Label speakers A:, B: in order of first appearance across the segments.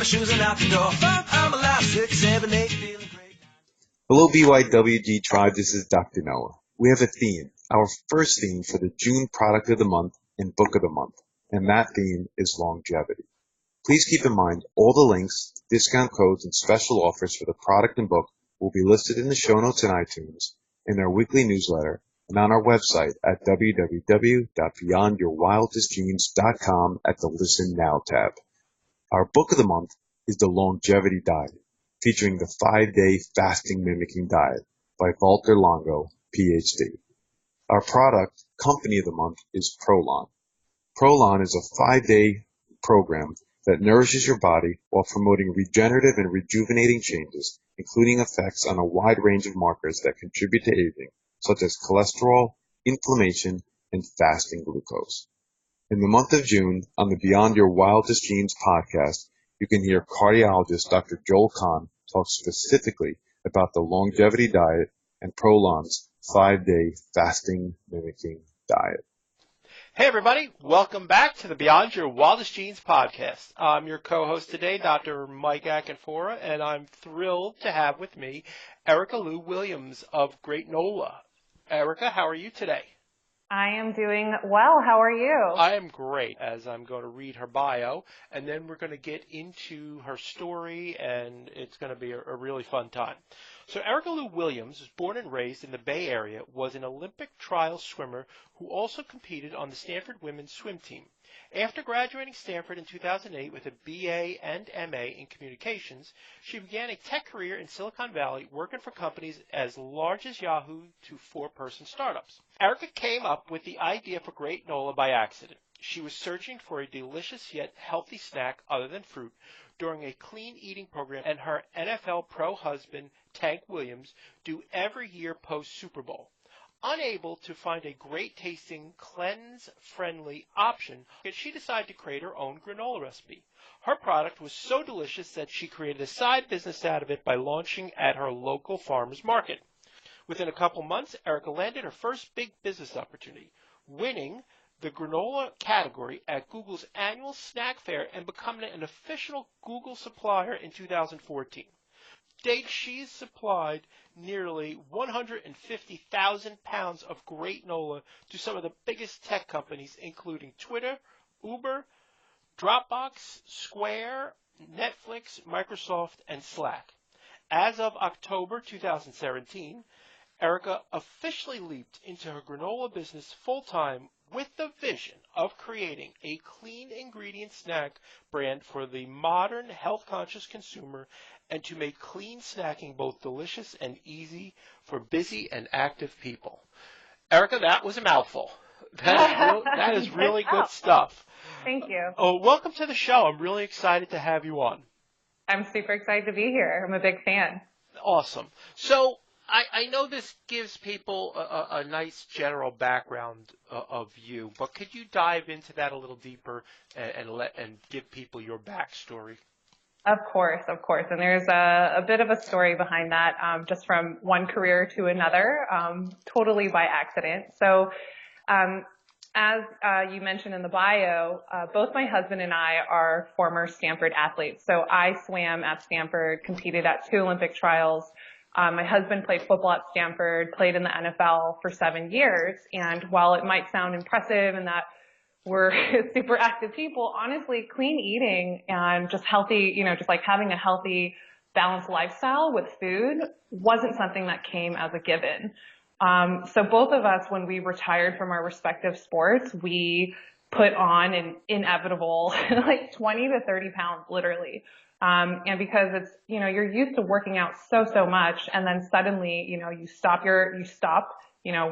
A: my shoes and out the door. 5, I'm alive. 6, 7, 8, feeling great.
B: Hello, BYWG tribe. This is Dr. Noah. We have a theme, our first theme for the June product of the month and book of the month, and that theme is longevity. Please keep in mind all the links, discount codes, and special offers for the product and book will be listed in the show notes in iTunes, in our weekly newsletter, and on our website at www.beyondyourwildestgenes.com at the Listen Now tab. Our book of the month is The Longevity Diet, featuring the 5-day fasting mimicking diet by Walter Longo, PhD. Our product, company of the month, is Prolon. Prolon is a 5-day program that nourishes your body while promoting regenerative and rejuvenating changes, including effects on a wide range of markers that contribute to aging, such as cholesterol, inflammation, and fasting glucose. In the month of June, on the Beyond Your Wildest Genes podcast, you can hear cardiologist Dr. Joel Kahn talk specifically about the longevity diet and Prolon's 5-day fasting mimicking diet.
C: Hey everybody, welcome back to the Beyond Your Wildest Genes podcast. I'm your co-host today, Dr. Mike Akinfora, and I'm thrilled to have with me Erica Liu Williams of Gr8nola. Erica, how are you today?
D: I am doing well. How are you?
C: I am great, as I'm going to read her bio, and then we're going to get into her story, and it's going to be a really fun time. So Erica Liu Williams was born and raised in the Bay Area, was an Olympic trial swimmer who also competed on the Stanford women's swim team. After graduating Stanford in 2008 with a BA and MA in communications, she began a tech career in Silicon Valley, working for companies as large as Yahoo to 4-person startups. Erica came up with the idea for Gr8nola by accident. She was searching for a delicious yet healthy snack other than fruit during a clean eating program, and her NFL pro husband, Tank Williams, do every year post-Super Bowl. Unable to find a great-tasting, cleanse-friendly option, she decided to create her own granola recipe. Her product was so delicious that she created a side business out of it by launching at her local farmer's market. Within a couple months, Erica landed her first big business opportunity, winning the granola category at Google's annual snack fair and becoming an official Google supplier in 2014. To date, she's supplied nearly 150,000 pounds of Gr8nola to some of the biggest tech companies, including Twitter, Uber, Dropbox, Square, Netflix, Microsoft, and Slack. As of October 2017, Erica officially leaped into her granola business full-time with the vision of creating a clean ingredient snack brand for the modern health-conscious consumer and to make clean snacking both delicious and easy for busy and active people. Erica, that was a mouthful. That is really good stuff.
D: Thank you.
C: Oh, welcome to the show. I'm really excited to have you on.
D: I'm super excited to be here. I'm a big fan.
C: Awesome. So I know this gives people a nice general background of you, but could you dive into that a little deeper and give people your backstory?
D: Of course. And there's a bit of a story behind that, just from one career to another, totally by accident. So, as you mentioned in the bio, both my husband and I are former Stanford athletes. So I swam at Stanford, competed at 2 Olympic trials. My husband played football at Stanford, played in the NFL for 7 years. And while it might sound impressive and that we're super active people, honestly, clean eating and just healthy, just like having a healthy, balanced lifestyle with food wasn't something that came as a given. So both of us, when we retired from our respective sports, we put on an inevitable like 20 to 30 pounds, literally. And because it's, you're used to working out so much, and then suddenly, you stop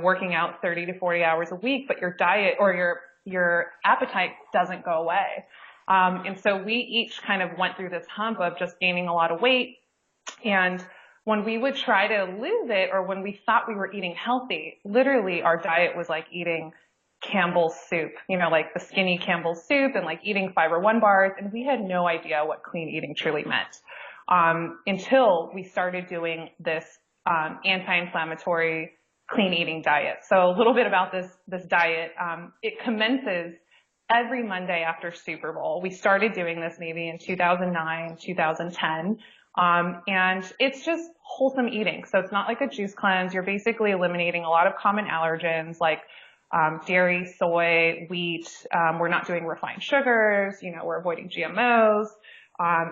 D: working out 30 to 40 hours a week, but your diet or your appetite doesn't go away. And so we each kind of went through this hump of just gaining a lot of weight. And when we would try to lose it, or when we thought we were eating healthy, literally our diet was like eating Campbell's soup, like the skinny Campbell's soup, and like eating Fiber One bars. And we had no idea what clean eating truly meant, until we started doing this, anti-inflammatory clean eating diet. So a little bit about this diet. It commences every Monday after Super Bowl. We started doing this maybe in 2009, 2010. And it's just wholesome eating. So it's not like a juice cleanse. You're basically eliminating a lot of common allergens like dairy, soy, wheat. We're not doing refined sugars. We're avoiding GMOs,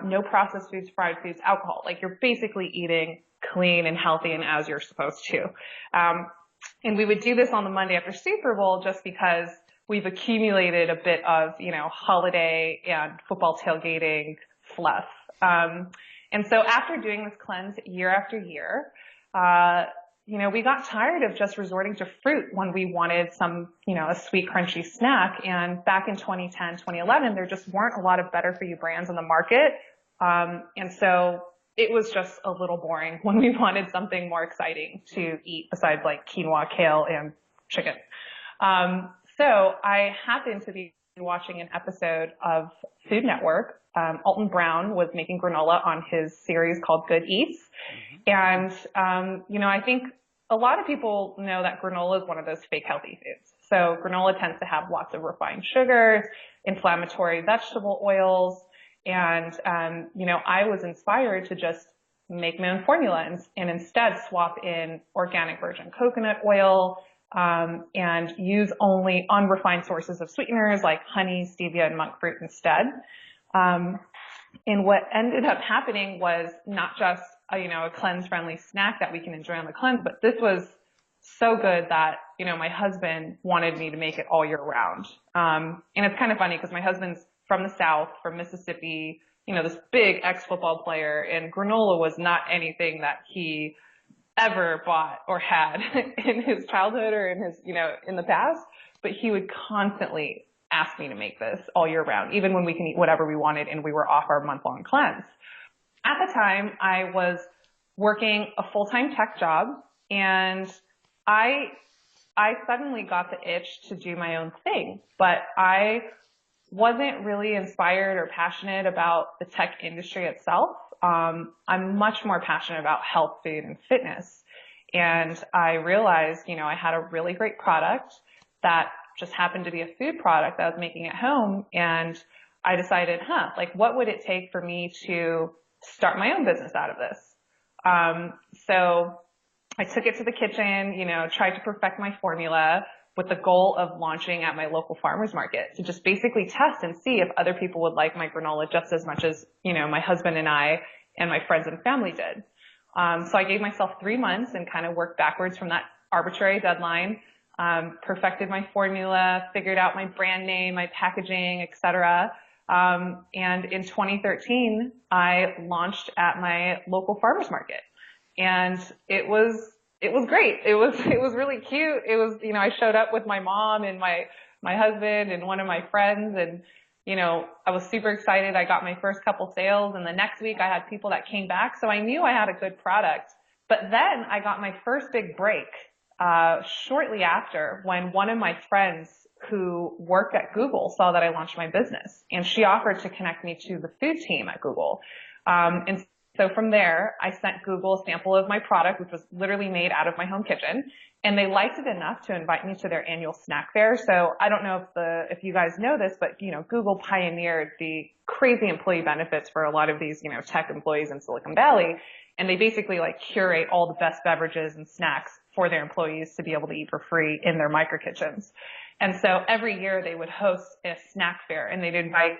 D: no processed foods, fried foods, alcohol. Like you're basically eating clean and healthy and as you're supposed to. And we would do this on the Monday after Super Bowl just because we've accumulated a bit of, holiday and football tailgating fluff. And so after doing this cleanse year after year, we got tired of just resorting to fruit when we wanted some, a sweet, crunchy snack. And back in 2010, 2011, there just weren't a lot of better for you brands on the market. And so it was just a little boring when we wanted something more exciting to eat besides like quinoa, kale, and chicken. So I happened to be watching an episode of Food Network. Alton Brown was making granola on his series called Good Eats. And, I think a lot of people know that granola is one of those fake healthy foods. So granola tends to have lots of refined sugars, inflammatory vegetable oils. And, I was inspired to just make my own formula and instead swap in organic virgin coconut oil, and use only unrefined sources of sweeteners like honey, stevia, and monk fruit instead. And what ended up happening was not just a cleanse-friendly snack that we can enjoy on the cleanse, but this was so good that, my husband wanted me to make it all year round. And it's kind of funny because my husband's from the South, from Mississippi, this big ex-football player, and granola was not anything that he ever bought or had in his childhood or in his, in the past, but he would constantly ask me to make this all year round, even when we can eat whatever we wanted and we were off our month-long cleanse. At the time, I was working a full-time tech job, and I suddenly got the itch to do my own thing, but I wasn't really inspired or passionate about the tech industry itself. I'm much more passionate about health, food, and fitness. And I realized, I had a really great product that just happened to be a food product that I was making at home. And I decided, what would it take for me to start my own business out of this? So I took it to the kitchen, tried to perfect my formula with the goal of launching at my local farmers market to just basically test and see if other people would like my granola just as much as, my husband and I and my friends and family did. So I gave myself 3 months and kind of worked backwards from that arbitrary deadline, perfected my formula, figured out my brand name, my packaging, etc. And in 2013, I launched at my local farmers market, and it was great. It was really cute. It was, I showed up with my mom and my husband and one of my friends, and, I was super excited. I got my first couple sales, and the next week I had people that came back. So I knew I had a good product. But then I got my first big break, shortly after, when one of my friends who worked at Google saw that I launched my business, and she offered to connect me to the food team at Google. And so from there, I sent Google a sample of my product, which was literally made out of my home kitchen, and they liked it enough to invite me to their annual snack fair. So I don't know if you guys know this, but Google pioneered the crazy employee benefits for a lot of these tech employees in Silicon Valley, and they basically curate all the best beverages and snacks for their employees to be able to eat for free in their micro kitchens. And so every year they would host a snack fair, and they'd invite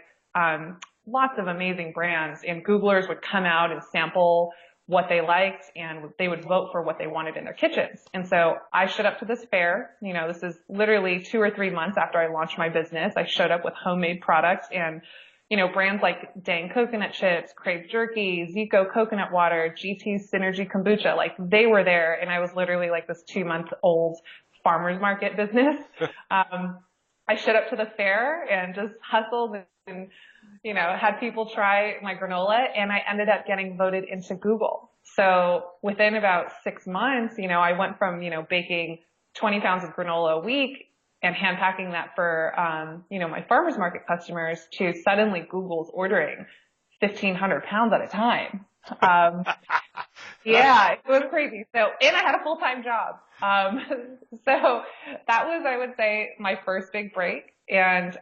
D: lots of amazing brands, and Googlers would come out and sample what they liked, and they would vote for what they wanted in their kitchens. And so I showed up to this fair. This is literally 2 or 3 months after I launched my business. I showed up with homemade products, and brands like Dang Coconut Chips, Crave Jerky, Zico Coconut Water, GT's Synergy Kombucha, they were there, and I was literally this 2-month-old farmer's market business. I showed up to the fair and just hustled and had people try my granola, and I ended up getting voted into Google. So within about 6 months, I went from, baking 20 pounds of granola a week and hand packing that for, my farmer's market customers to suddenly Google's ordering 1,500 pounds at a time. Yeah, it was crazy. So, and I had a full-time job. So that was, I would say, my first big break. And,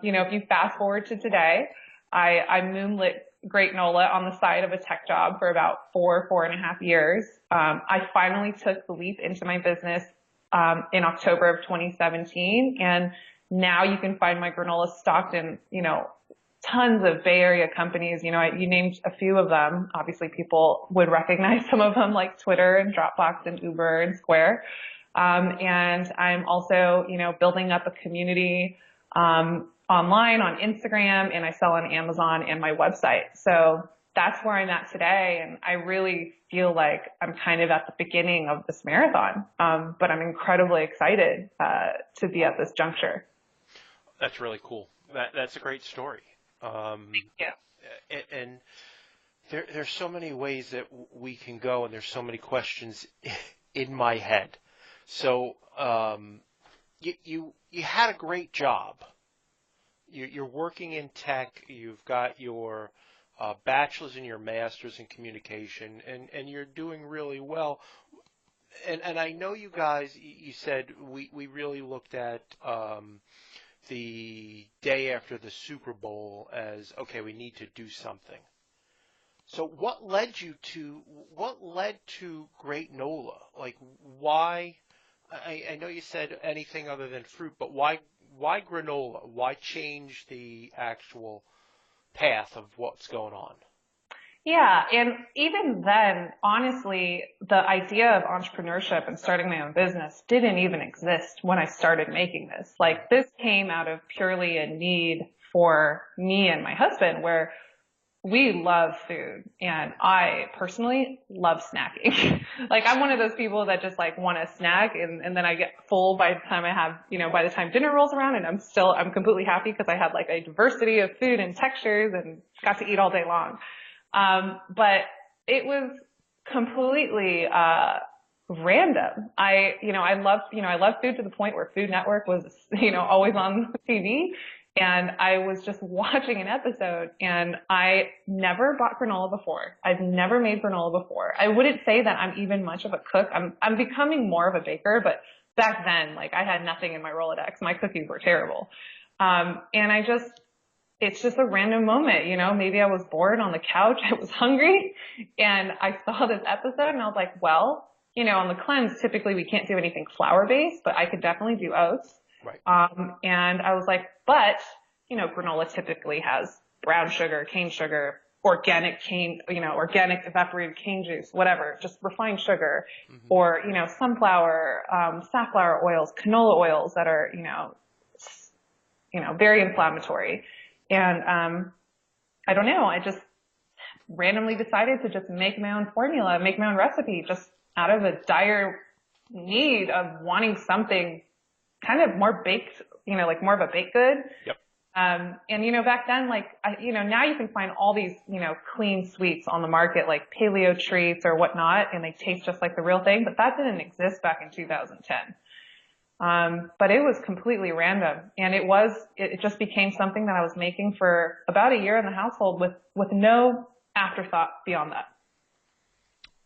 D: if you fast forward to today, I moonlit Gr8nola on the side of a tech job for about 4.5 years. I finally took the leap into my business, in October of 2017. And now you can find my granola stocked in, tons of Bay Area companies. You named a few of them. Obviously, people would recognize some of them like Twitter and Dropbox and Uber and Square. And I'm also, building up a community online on Instagram, and I sell on Amazon and my website. So that's where I'm at today. And I really feel like I'm kind of at the beginning of this marathon. But I'm incredibly excited to be at this juncture.
C: That's really cool. That's a great story.
D: Yeah.
C: And there's so many ways that we can go, and there's so many questions in my head. So you had a great job. You're working in tech. You've got your bachelor's and your master's in communication, and you're doing really well. And I know you guys. You said we really looked at the day after the Super Bowl as, okay, we need to do something. So what led to Gr8nola? Like, why? I know you said anything other than fruit, but why granola? Why change the actual path of what's going on?
D: Yeah. And even then, honestly, the idea of entrepreneurship and starting my own business didn't even exist when I started making this. Like, this came out of purely a need for me and my husband, where we love food, and I personally love snacking. Like, I'm one of those people that just like want to snack, and then I get full by the time I have, by the time dinner rolls around, and I'm completely happy because I had like a diversity of food and textures and got to eat all day long. But it was completely, random. I love food to the point where Food Network was, always on TV. And I was just watching an episode, and I never bought granola before. I've never made granola before. I wouldn't say that I'm even much of a cook. I'm becoming more of a baker, but back then, like, I had nothing in my Rolodex. My cookies were terrible. And it's just a random moment, maybe I was bored on the couch. I was hungry, and I saw this episode, and I was like, well, on the cleanse, typically we can't do anything flour based, but I could definitely do oats.
C: Right.
D: And I was like, but, granola typically has brown sugar, cane sugar, organic evaporated cane juice, whatever, just refined sugar, or, sunflower, safflower oils, canola oils that are, very inflammatory. And, I don't know, I just randomly decided to just make my own formula, make my own recipe, just out of a dire need of wanting something kind of more baked, like more of a baked good.
C: Yep.
D: And, back then, like, now you can find all these, clean sweets on the market, like paleo treats or whatnot, and they taste just like the real thing, but that didn't exist back in 2010. But it was completely random, and it just became something that I was making for about a year in the household with no afterthought beyond that.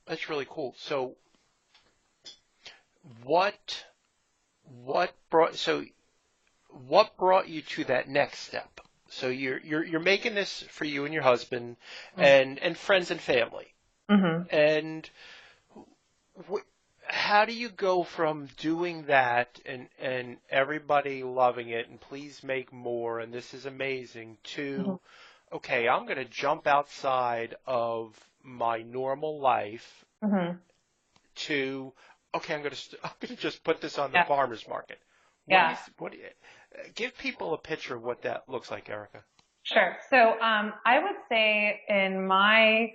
C: That's really cool. So what brought you to that next step? So you're making this for you and your husband and friends and family. Mm-hmm. And how do you go from doing that and everybody loving it and please make more and this is amazing to, okay, I'm going to jump outside of my normal life to, okay, I'm going to just put this on the farmer's market. Give people a picture of what that looks like, Erica.
D: Sure. So I would say in my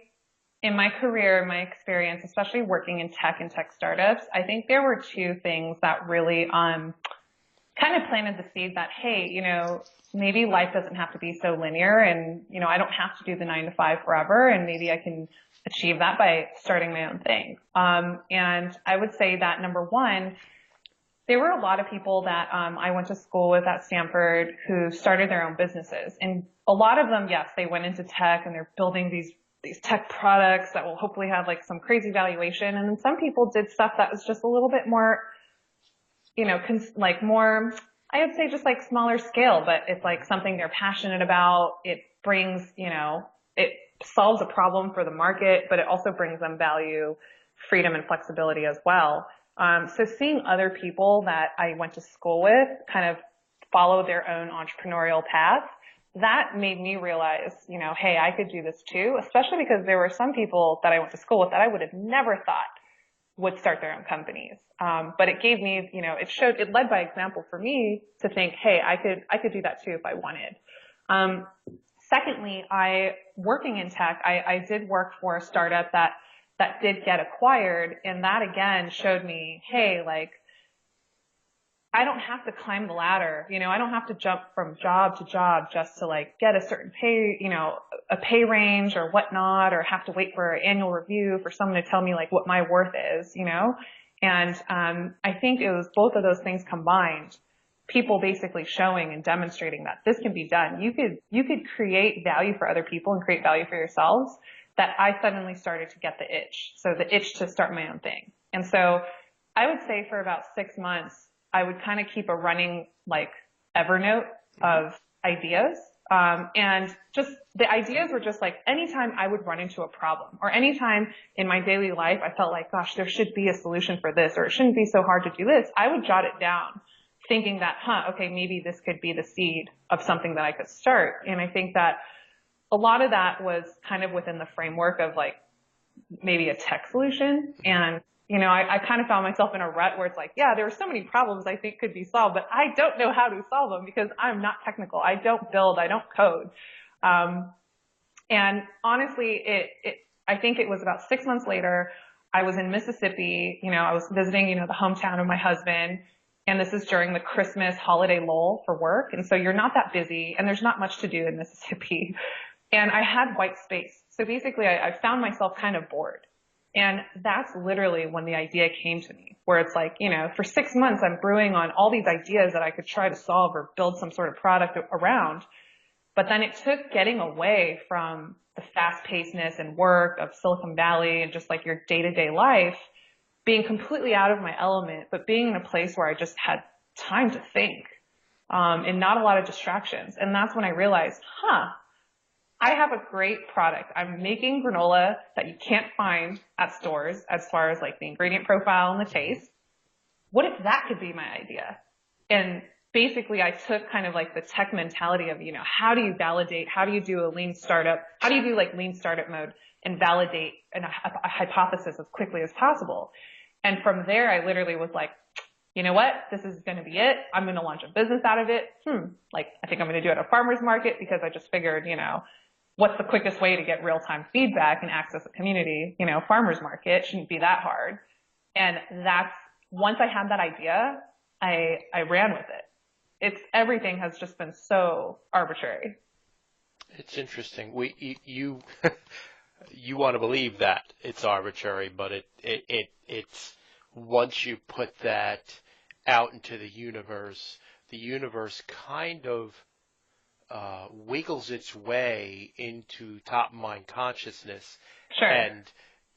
D: career, my experience, especially working in tech and tech startups, I think there were two things that really kind of planted the seed that, hey, maybe life doesn't have to be so linear, and I don't have to do the 9 to 5 forever, and maybe I can achieve that by starting my own thing. And I would say that number one, there were a lot of people that I went to school with at Stanford who started their own businesses. And a lot of them, yes, they went into tech and they're building these these tech products that will hopefully have like some crazy valuation. And then some people did stuff that was just a little bit more, like more, I would say just like smaller scale, but it's like something they're passionate about. It brings, it solves a problem for the market, but it also brings them value, freedom, and flexibility as well. So seeing other people that I went to school with kind of follow their own entrepreneurial path, that made me realize, hey, I could do this too, especially because there were some people that I went to school with that I would have never thought would start their own companies. But it gave me, it led by example for me to think, hey, I could do that too if I wanted. Secondly, working in tech, I did work for a startup that did get acquired. And that again showed me, hey, like, I don't have to climb the ladder. I don't have to jump from job to job just to like get a certain pay, a pay range or whatnot, or have to wait for an annual review for someone to tell me like what my worth is, And, I think it was both of those things combined. People basically showing and demonstrating that this can be done. You could create value for other people and create value for yourselves, that I suddenly started to get the itch. So the itch to start my own thing. And so I would say for about 6 months, I would kind of keep a running like Evernote of ideas. And just the ideas were just like anytime I would run into a problem or anytime in my daily life, I felt like, gosh, there should be a solution for this, or it shouldn't be so hard to do this. I would jot it down thinking that, okay, maybe this could be the seed of something that I could start. And I think that a lot of that was kind of within the framework of like maybe a tech solution. And I kind of found myself in a rut where it's like, yeah, there are so many problems I think could be solved, but I don't know how to solve them because I'm not technical. I don't build, I don't code. And honestly, I think it was about 6 months later, I was in Mississippi, I was visiting, the hometown of my husband. And this is during the Christmas holiday lull for work. And so you're not that busy and there's not much to do in Mississippi. And I had white space. So basically I found myself kind of bored. And that's literally when the idea came to me, where it's like, for 6 months, I'm brewing on all these ideas that I could try to solve or build some sort of product around. But then it took getting away from the fast-pacedness and work of Silicon Valley and just like your day-to-day life, being completely out of my element, but being in a place where I just had time to think, and not a lot of distractions. And that's when I realized, I have a great product. I'm making granola that you can't find at stores as far as like the ingredient profile and the taste. What if that could be my idea? And basically I took kind of like the tech mentality of, how do you validate? How do you do a lean startup? How do you do like lean startup mode and validate a hypothesis as quickly as possible? And from there, I literally was like, you know what? This is going to be it. I'm going to launch a business out of it. I think I'm going to do it at a farmer's market because I just figured, what's the quickest way to get real-time feedback and access a community? Farmer's market shouldn't be that hard. And once I had that idea, I ran with it. Everything has just been so arbitrary.
C: It's interesting. You want to believe that it's arbitrary, but it's once you put that out into the universe kind of wiggles its way into top of mind consciousness.
D: Sure.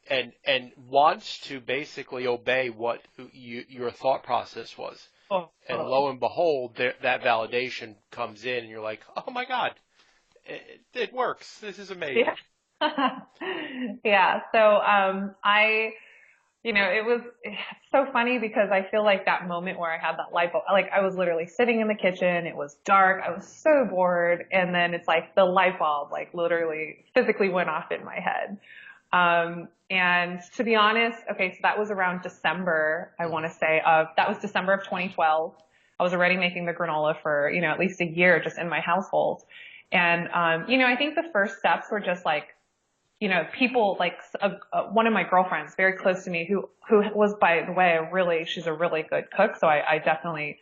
C: And wants to basically obey what your thought process was. And lo and behold, that validation comes in, and you're like, oh my God, it works. This is amazing.
D: Yeah. Yeah. So, it was so funny because I feel like that moment where I had that light bulb, like I was literally sitting in the kitchen, it was dark, I was so bored, and then it's like the light bulb, like literally physically went off in my head. And to be honest, okay, so that was around December, I want to say, that was December of 2012. I was already making the granola for, at least a year just in my household. And, I think the first steps were just like, people like one of my girlfriends very close to me who was, by the way, she's a really good cook. So I definitely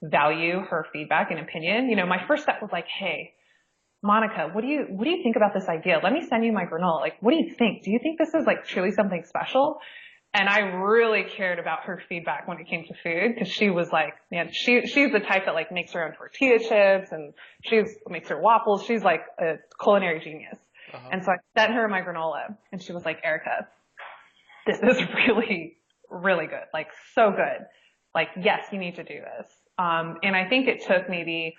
D: value her feedback and opinion. My first step was like, hey, Monica, what do you think about this idea? Let me send you my granola. Like, what do you think? Do you think this is like truly something special? And I really cared about her feedback when it came to food, because she was like, she's the type that like makes her own tortilla chips and makes her waffles. She's like a culinary genius.
C: Uh-huh.
D: And so I sent her my granola, and she was like, Erica, this is really, really good. Like, so good. Like, yes, you need to do this. And I think it took maybe,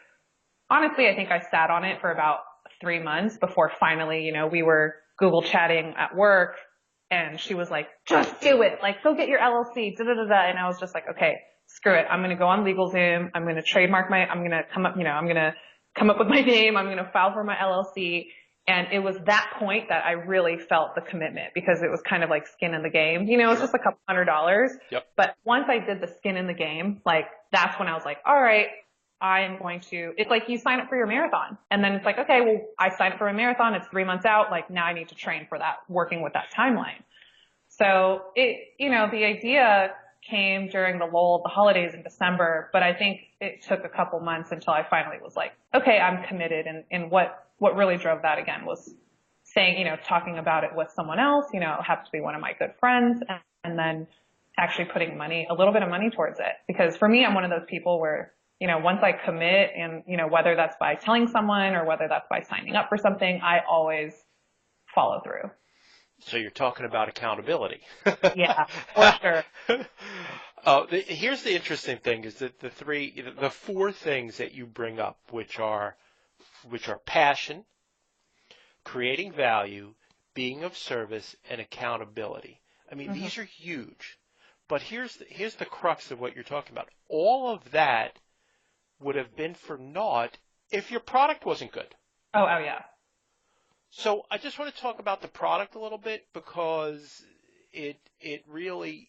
D: honestly, I think I sat on it for about 3 months before finally, we were Google chatting at work, and she was like, just do it. Like, go get your LLC, da da da da. And I was just like, okay, screw it. I'm going to go on LegalZoom. I'm going to trademark I'm going to come up, I'm going to come up with my name. I'm going to file for my LLC. And it was that point that I really felt the commitment, because it was kind of like skin in the game. It's just a couple $100.
C: Yep.
D: But once I did the skin in the game, like, that's when I was like, all right, I'm going to, it's like you sign up for your marathon. And then it's like, okay, well, I signed up for a marathon. It's 3 months out. Like, now I need to train for that, working with that timeline. So the idea came during the lull of the holidays in December, but I think it took a couple months until I finally was like, okay, I'm committed. And what really drove that again was saying, talking about it with someone else, it happens to be one of my good friends, and then actually putting a little bit of money towards it. Because for me, I'm one of those people where, once I commit, and, whether that's by telling someone or whether that's by signing up for something, I always follow through.
C: So you're talking about accountability.
D: Yeah, for sure.
C: Here's the interesting thing is that the four things that you bring up, which are passion, creating value, being of service, and accountability. I mean, these are huge. But here's the crux of what you're talking about. All of that would have been for naught if your product wasn't good.
D: Oh yeah.
C: So I just want to talk about the product a little bit, because it really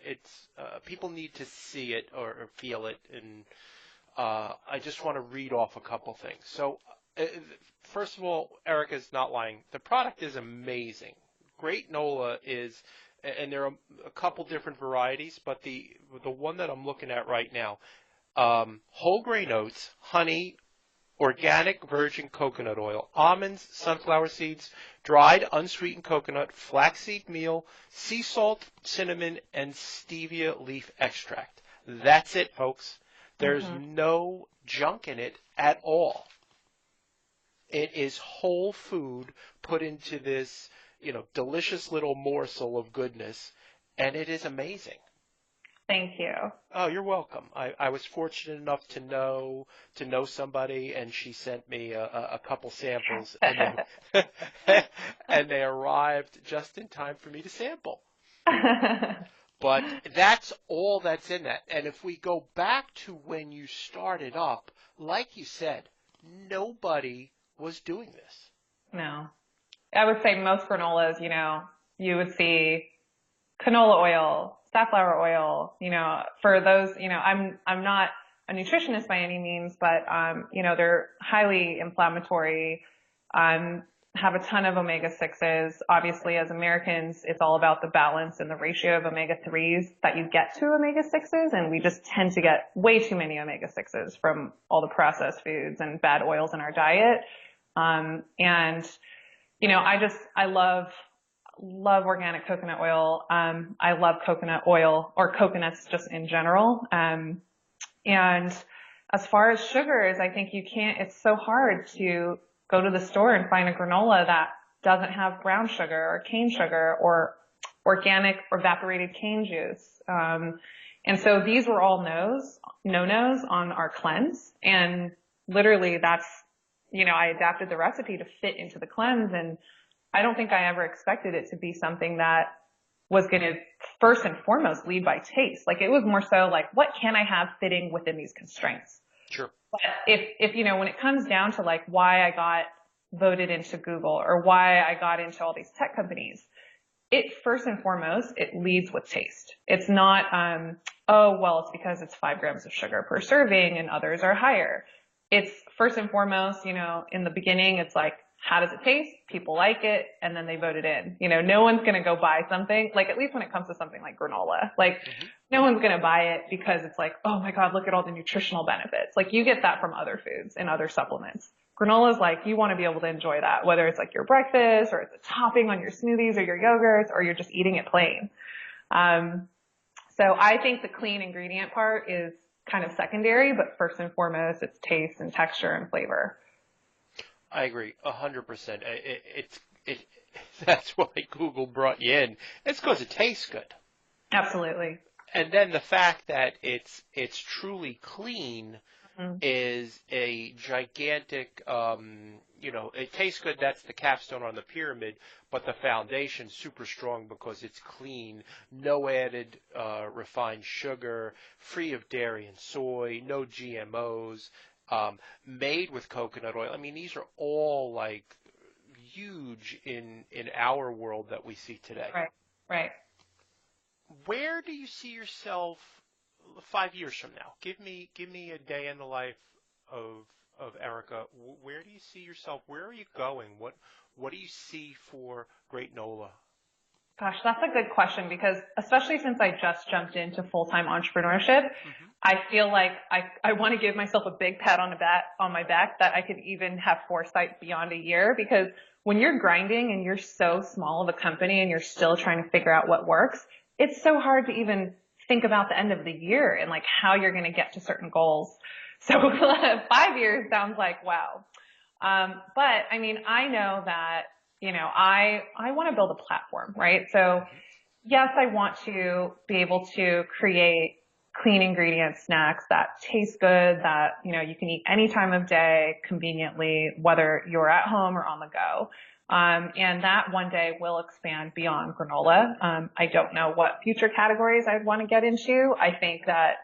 C: it's people need to see it or feel it, and I just want to read off a couple things. So first of all, Erica's not lying. The product is amazing. Gr8nola is, and there are a couple different varieties, but the one that I'm looking at right now, whole grain oats, honey, organic virgin coconut oil, almonds, sunflower seeds, dried unsweetened coconut, flaxseed meal, sea salt, cinnamon, and stevia leaf extract. That's it, folks. There's no junk in it at all. It is whole food put into this, delicious little morsel of goodness, and it is amazing.
D: Thank you.
C: Oh, you're welcome. I was fortunate enough to know somebody, and she sent me a couple samples, and and they arrived just in time for me to sample. But that's all that's in that. And if we go back to when you started up, like you said, nobody was doing this.
D: No. I would say most granolas, you would see canola oil, safflower oil, for those, I'm not a nutritionist by any means, but, they're highly inflammatory, have a ton of omega-6s. Obviously, as Americans, it's all about the balance and the ratio of omega-3s that you get to omega-6s, and we just tend to get way too many omega-6s from all the processed foods and bad oils in our diet. I love organic coconut oil. I love coconut oil, or coconuts just in general. And as far as sugars, I think it's so hard to go to the store and find a granola that doesn't have brown sugar or cane sugar or organic or evaporated cane juice. And so these were all no-nos on our cleanse. And literally that's, I adapted the recipe to fit into the cleanse, and I don't think I ever expected it to be something that was going to first and foremost lead by taste. Like, it was more so like, what can I have fitting within these constraints?
C: Sure.
D: But if when it comes down to like why I got voted into Google or why I got into all these tech companies, it first and foremost, it leads with taste. It's not, it's because it's 5 grams of sugar per serving and others are higher. It's first and foremost, in the beginning, it's like, how does it taste? People like it, and then they vote it in. No one's going to go buy something, like, at least when it comes to something like granola, like no one's going to buy it because it's like, oh my God, look at all the nutritional benefits. Like, you get that from other foods and other supplements. Granola is like, you want to be able to enjoy that, whether it's like your breakfast or it's a topping on your smoothies or your yogurts, or you're just eating it plain. So I think the clean ingredient part is kind of secondary, but first and foremost, it's taste and texture and flavor.
C: I agree 100%. That's why Google brought you in. It's because it tastes good.
D: Absolutely.
C: And then the fact that it's truly clean
D: Hmm.
C: is a gigantic, it tastes good. That's the capstone on the pyramid, but the foundation's super strong because it's clean, no added refined sugar, free of dairy and soy, no GMOs, made with coconut oil. I mean, these are all like huge in our world that we see today.
D: Right. Right.
C: Where do you see yourself 5 years from now? Give me a day in the life of Erica. Where do you see yourself? Where are you going? What do you see for Gr8nola?
D: Gosh, that's a good question because especially since I just jumped into full-time entrepreneurship,
C: Hmm.
D: I feel like I want to give myself a big pat on my back that I could even have foresight beyond a year, because when you're grinding and you're so small of a company and you're still trying to figure out what works, it's so hard to even think about the end of the year and like how you're going to get to certain goals. So 5 years sounds like wow. But I mean, I know that, I want to build a platform, right? So yes, I want to be able to create clean ingredient snacks that taste good, that, you can eat any time of day conveniently, whether you're at home or on the go. And that one day will expand beyond granola. I don't know what future categories I'd want to get into. I think that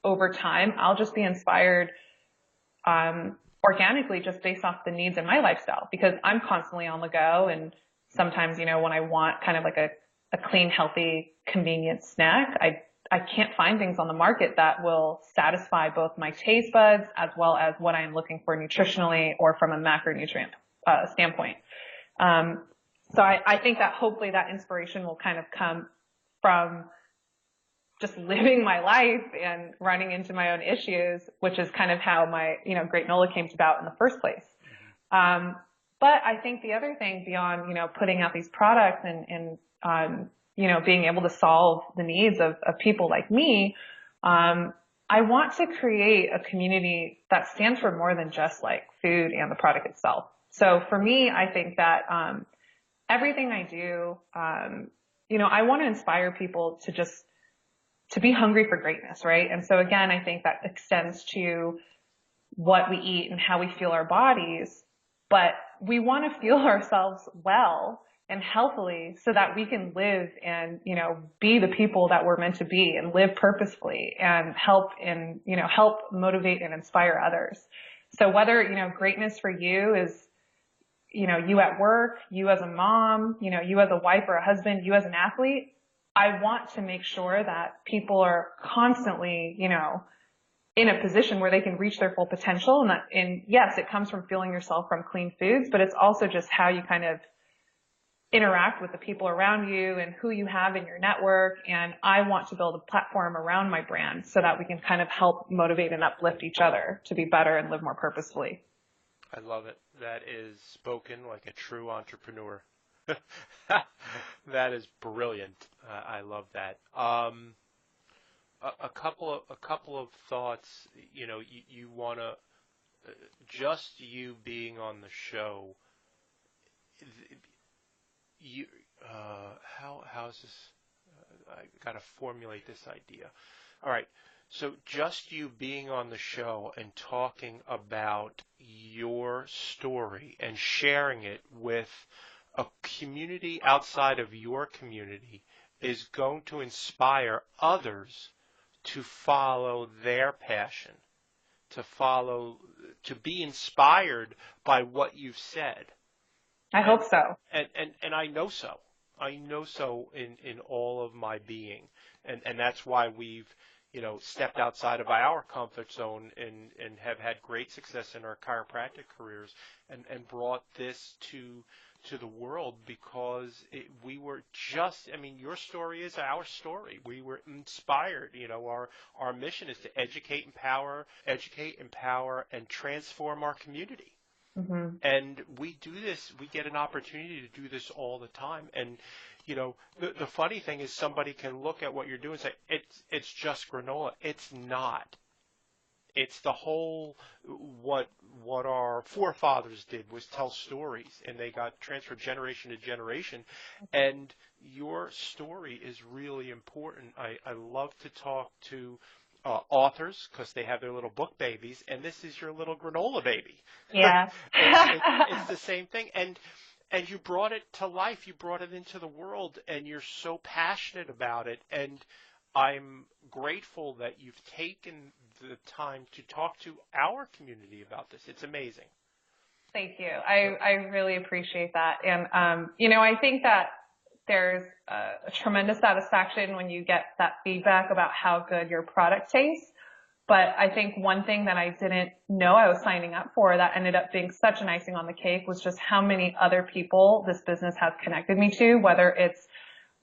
D: over time, I'll just be inspired organically just based off the needs in my lifestyle, because I'm constantly on the go. And sometimes, when I want kind of like a clean, healthy, convenient snack, I can't find things on the market that will satisfy both my taste buds as well as what I'm looking for nutritionally or from a macronutrient standpoint. So I think that hopefully that inspiration will kind of come from just living my life and running into my own issues, which is kind of how my, Gr8nola came about in the first place. But I think the other thing beyond, putting out these products and being able to solve the needs of people like me, I want to create a community that stands for more than just like food and the product itself. So for me, I think that, everything I do, I want to inspire people to be hungry for greatness, right? And so again, I think that extends to what we eat and how we feel our bodies, but we want to feel ourselves well and healthily so that we can live and, be the people that we're meant to be and live purposefully and help motivate and inspire others. So whether, greatness for you is, you at work, you as a mom, you as a wife or a husband, you as an athlete, I want to make sure that people are constantly, in a position where they can reach their full potential. And yes, it comes from fueling yourself from clean foods, but it's also just how you kind of interact with the people around you and who you have in your network. And I want to build a platform around my brand so that we can kind of help motivate and uplift each other to be better and live more purposefully.
C: I love it. That is spoken like a true entrepreneur. That is brilliant. I love that. A couple of thoughts. You want to just you being on the show. You how's this? I got to formulate this idea. All right. So just you being on the show and talking about your story and sharing it with a community outside of your community is going to inspire others to follow their passion, to be inspired by what you've said.
D: I hope so.
C: And I know so. I know so in all of my being. And that's why we've, stepped outside of our comfort zone and have had great success in our chiropractic careers and brought this to the world because we were just, your story is our story. We were inspired. Our mission is to educate, empower, and transform our community.
D: Mm-hmm.
C: And we do this, we get an opportunity to do this all the time. And, the funny thing is somebody can look at what you're doing and say, it's just granola. It's not. it's the whole what our forefathers did was tell stories, and they got transferred generation to generation. And your story is really important. I love to talk to authors because they have their little book babies, and this is your little granola baby.
D: Yeah.
C: It's the same thing. And you brought it to life. You brought it into the world, and you're so passionate about it. And I'm grateful that you've taken the time to talk to our community about this. It's amazing.
D: Thank you. I really appreciate that. And, I think that there's a tremendous satisfaction when you get that feedback about how good your product tastes. But I think one thing that I didn't know I was signing up for that ended up being such an icing on the cake was just how many other people this business has connected me to, whether it's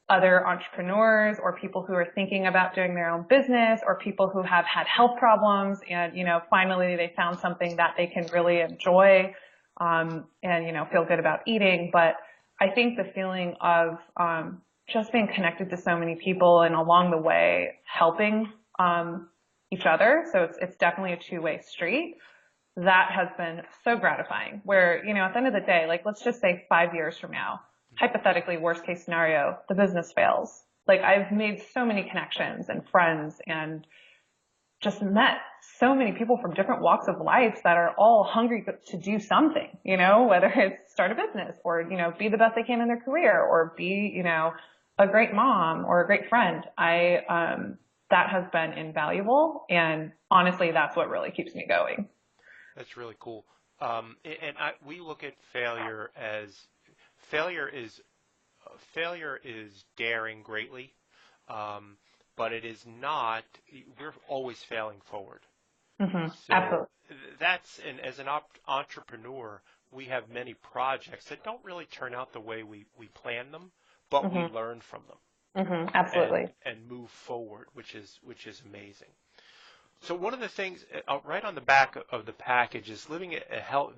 D: other entrepreneurs or people who are thinking about doing their own business or people who have had health problems and, finally they found something that they can really enjoy, and, feel good about eating. But I think the feeling of, just being connected to so many people and along the way helping, each other. So it's definitely a two-way street. That has been so gratifying where, at the end of the day, like, let's just say 5 years from now, hypothetically, worst case scenario, the business fails. Like, I've made so many connections and friends and just met so many people from different walks of life that are all hungry to do something, whether it's start a business or, be the best they can in their career or be, a great mom or a great friend. That has been invaluable. And honestly, that's what really keeps me going.
C: That's really cool. We look at failure as failure is daring greatly, but it is not. We're always failing forward.
D: Mm-hmm.
C: So
D: absolutely.
C: And as an entrepreneur, we have many projects that don't really turn out the way we plan them, but we learn from them.
D: Mm-hmm. Absolutely.
C: And move forward, which is amazing. So one of the things right on the back of the package is living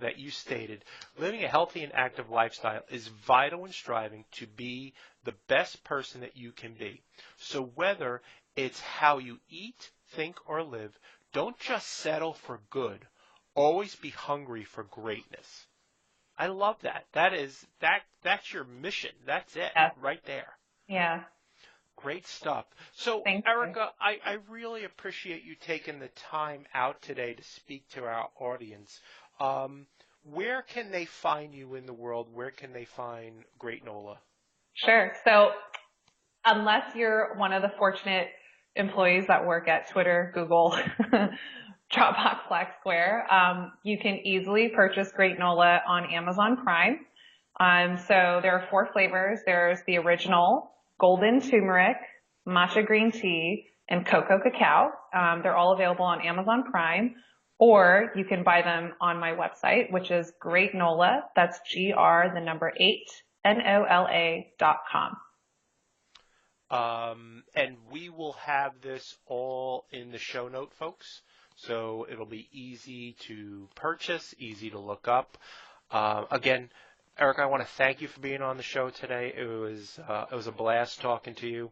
C: that you stated, living a healthy and active lifestyle is vital in striving to be the best person that you can be. So whether it's how you eat, think, or live, don't just settle for good. Always be hungry for greatness. I love that. That's your mission. That's it right there.
D: Yeah.
C: Great stuff. So, Erica, I really appreciate you taking the time out today to speak to our audience. Where can they find you in the world? Where can they find Gr8nola?
D: Sure. So, unless you're one of the fortunate employees that work at Twitter, Google, Dropbox, Slack, Square, you can easily purchase Gr8nola on Amazon Prime. So there are 4 flavors. There's the original, golden turmeric, matcha green tea, and cocoa cacao. They're all available on Amazon Prime, or you can buy them on my website, which is Gr8nola. That's Gr8nola.com.
C: And we will have this all in the show note, folks. So it'll be easy to purchase, easy to look up. Again, Eric, I want to thank you for being on the show today. It was a blast talking to you.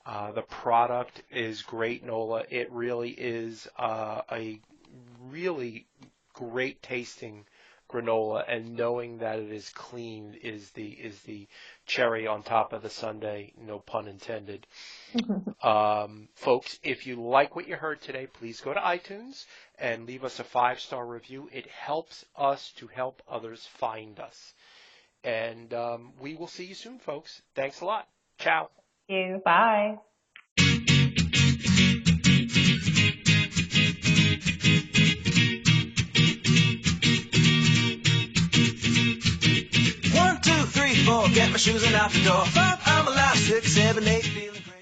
C: The product is Gr8nola. It really is a really great tasting granola, and knowing that it is clean is the cherry on top of the sundae, no pun intended. Folks, if you like what you heard today, please go to iTunes and leave us a 5-star review. It helps us to help others find us. And we will see you soon, folks. Thanks a lot. Ciao.
D: Thank you. Bye.
A: One, two, three, four, get my shoes and out the door. 5, I'm alive. 6, 7, 8, feeling great.